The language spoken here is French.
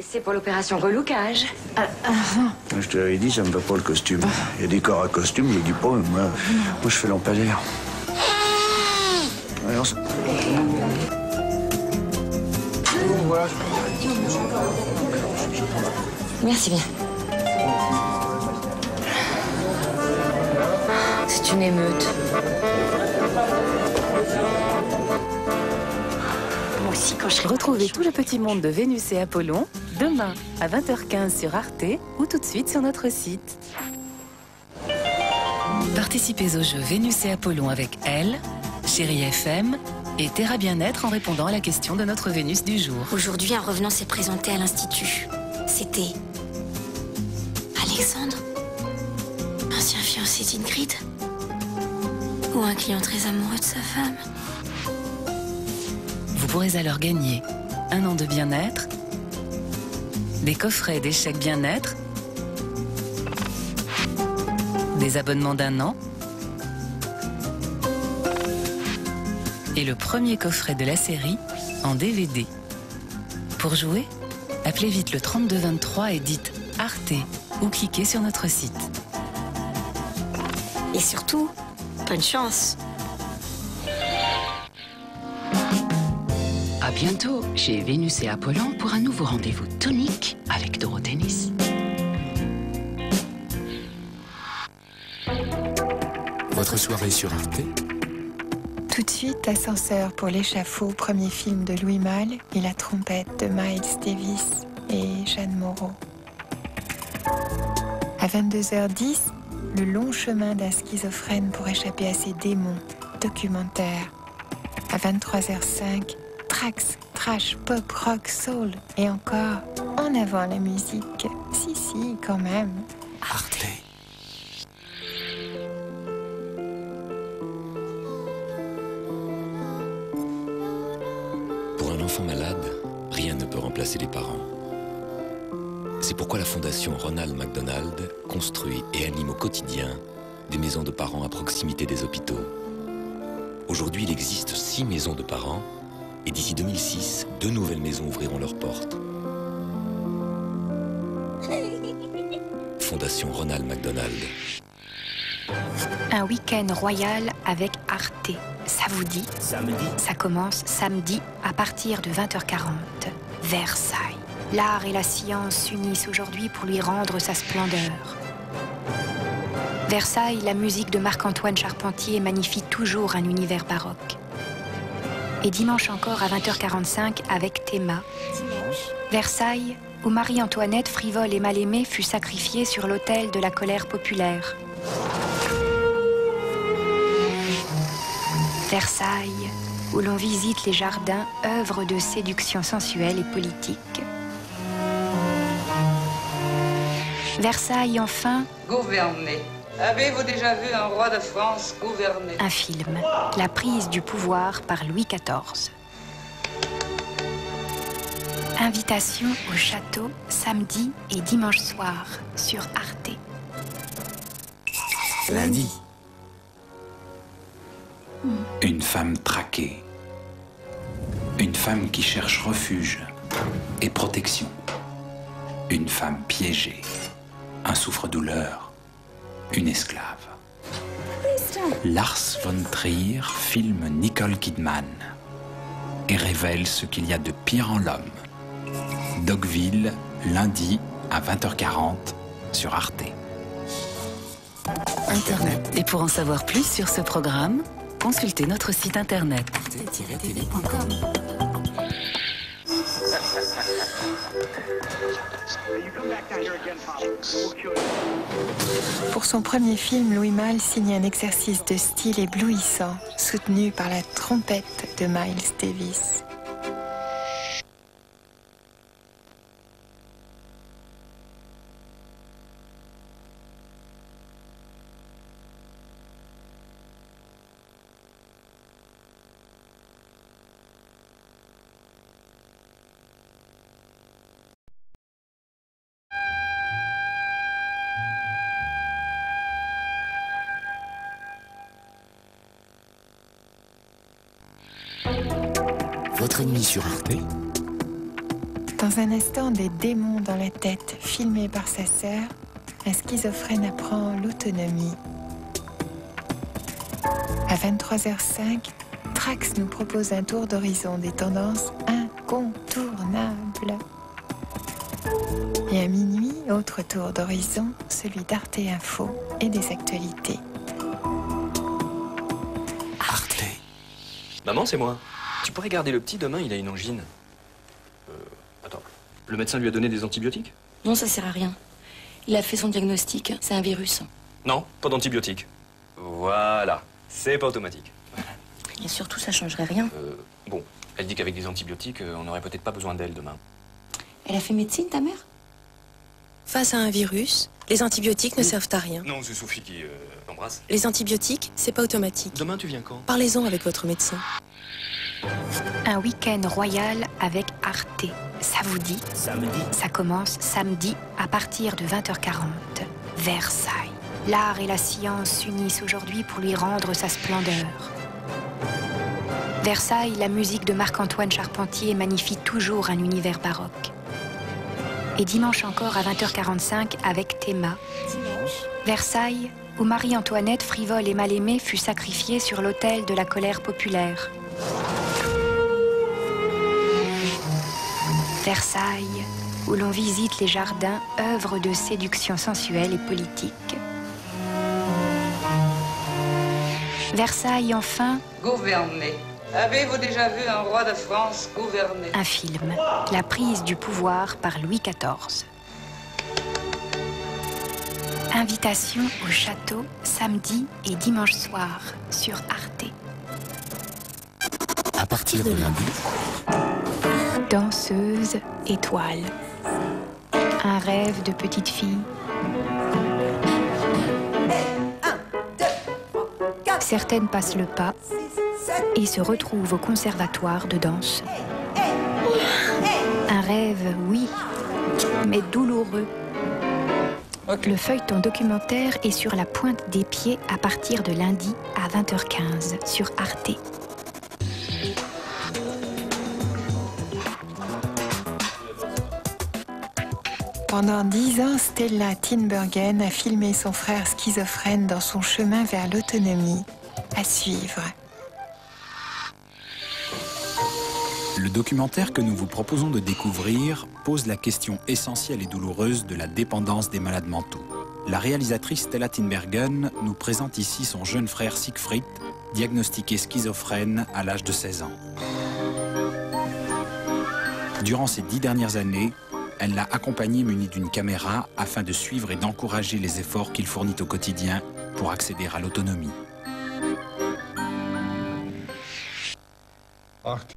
C'est pour l'opération relookage. Je te l'avais dit, ça me va pas le costume. Il y a des corps à costume, je dis pas, mais moi je fais lampadaire. Alors, ça... Merci bien. C'est une émeute. Moi aussi, quand je serai... Retrouvez tout le petit monde de Vénus et Apollon demain à 20h15 sur Arte ou tout de suite sur notre site. Participez au jeu Vénus et Apollon avec Elle, Chérie FM et Terra Bien-être en répondant à la question de notre Vénus du jour. Aujourd'hui, un revenant s'est présenté à l'Institut. C'était Alexandre, ancien fiancé d'Ingrid, ou un client très amoureux de sa femme. Vous pourrez alors gagner 1 an de bien-être, des coffrets d'échecs bien-être, des abonnements d'1 an et le premier coffret de la série en DVD. Pour jouer, appelez vite le 3223 et dites Arte ou cliquez sur notre site. Et surtout, bonne chance. À bientôt chez Vénus et Apollon pour un nouveau rendez-vous tonique avec Dorothée Nice. Votre soirée sur Arte. Tout de suite, Ascenseur pour l'échafaud, premier film de Louis Malle et La trompette de Miles Davis et Jeanne Moreau. À 22h10, Le long chemin d'un schizophrène pour échapper à ses démons, documentaire. À 23h05, Trax, trash, pop, rock, soul et encore en avant la musique. Si, quand même. Arte. Pour un enfant malade, rien ne peut remplacer les parents. C'est pourquoi la Fondation Ronald McDonald construit et anime au quotidien des maisons de parents à proximité des hôpitaux. Aujourd'hui, il existe 6 maisons de parents et d'ici 2006, 2 nouvelles maisons ouvriront leurs portes. Fondation Ronald McDonald. Un week-end royal avec Arte. Ça vous dit? Samedi. Ça commence samedi à partir de 20h40. Versailles. L'art et la science s'unissent aujourd'hui pour lui rendre sa splendeur. Versailles, la musique de Marc-Antoine Charpentier magnifie toujours un univers baroque. Et dimanche encore à 20h45 avec Théma. Versailles, où Marie-Antoinette, frivole et mal-aimée, fut sacrifiée sur l'autel de la colère populaire. Versailles, où l'on visite les jardins, œuvres de séduction sensuelle et politique. Versailles, enfin... Gouverner. Avez-vous déjà vu un roi de France gouverner? Un film, la prise du pouvoir par Louis XIV. Invitation au château, samedi et dimanche soir, sur Arte. Lundi. Une femme traquée. Une femme qui cherche refuge et protection. Une femme piégée. Un souffre-douleur. Une esclave. Lars von Trier filme Nicole Kidman et révèle ce qu'il y a de pire en l'homme. Dogville, lundi à 20h40 sur Arte. Internet. Et pour en savoir plus sur ce programme, consultez notre site internet. arte-tv.com. Pour son premier film, Louis Malle signe un exercice de style éblouissant, soutenu par la trompette de Miles Davis. Votre nuit sur Arte. Dans un instant, des démons dans la tête, filmés par sa sœur, un schizophrène apprend l'autonomie. À 23h05, Trax nous propose un tour d'horizon des tendances incontournables. Et à minuit, autre tour d'horizon, celui d'Arte Info et des actualités. Arte. Maman, c'est moi. Tu pourrais garder le petit, demain il a une angine. Attends, le médecin lui a donné des antibiotiques? Non, ça sert à rien. Il a fait son diagnostic, c'est un virus. Non, pas d'antibiotiques. Voilà, c'est pas automatique. Et surtout, ça changerait rien. Bon, elle dit qu'avec des antibiotiques, on n'aurait peut-être pas besoin d'elle demain. Elle a fait médecine, ta mère? Face à un virus, les antibiotiques ne servent à rien. Non, c'est Sophie qui embrasse. Les antibiotiques, c'est pas automatique. Demain, tu viens quand? Parlez-en avec votre médecin. Un week-end royal avec Arte. Ça vous dit? Samedi. Ça commence samedi à partir de 20h40. Versailles. L'art et la science s'unissent aujourd'hui pour lui rendre sa splendeur. Versailles, la musique de Marc-Antoine Charpentier magnifie toujours un univers baroque. Et dimanche encore à 20h45 avec Théma. Versailles, où Marie-Antoinette, frivole et mal aimée, fut sacrifiée sur l'autel de la colère populaire. Versailles, où l'on visite les jardins, œuvres de séduction sensuelle et politique. Versailles, enfin... Gouverner. Avez-vous déjà vu un roi de France gouverner? Un film, la prise du pouvoir par Louis XIV. Invitation au château, samedi et dimanche soir, sur Arte. À partir de lundi, Danseuse, étoile. Un rêve de petite fille. Certaines passent le pas et se retrouvent au conservatoire de danse. Un rêve, oui, mais douloureux. Le feuilleton documentaire est sur la pointe des pieds à partir de lundi à 20h15 sur Arte. Pendant 10 ans, Stella Tinbergen a filmé son frère schizophrène dans son chemin vers l'autonomie. À suivre. Le documentaire que nous vous proposons de découvrir pose la question essentielle et douloureuse de la dépendance des malades mentaux. La réalisatrice Stella Tinbergen nous présente ici son jeune frère Siegfried, diagnostiqué schizophrène à l'âge de 16 ans. Durant ces 10 dernières années, elle l'a accompagné muni d'une caméra afin de suivre et d'encourager les efforts qu'il fournit au quotidien pour accéder à l'autonomie. Arte.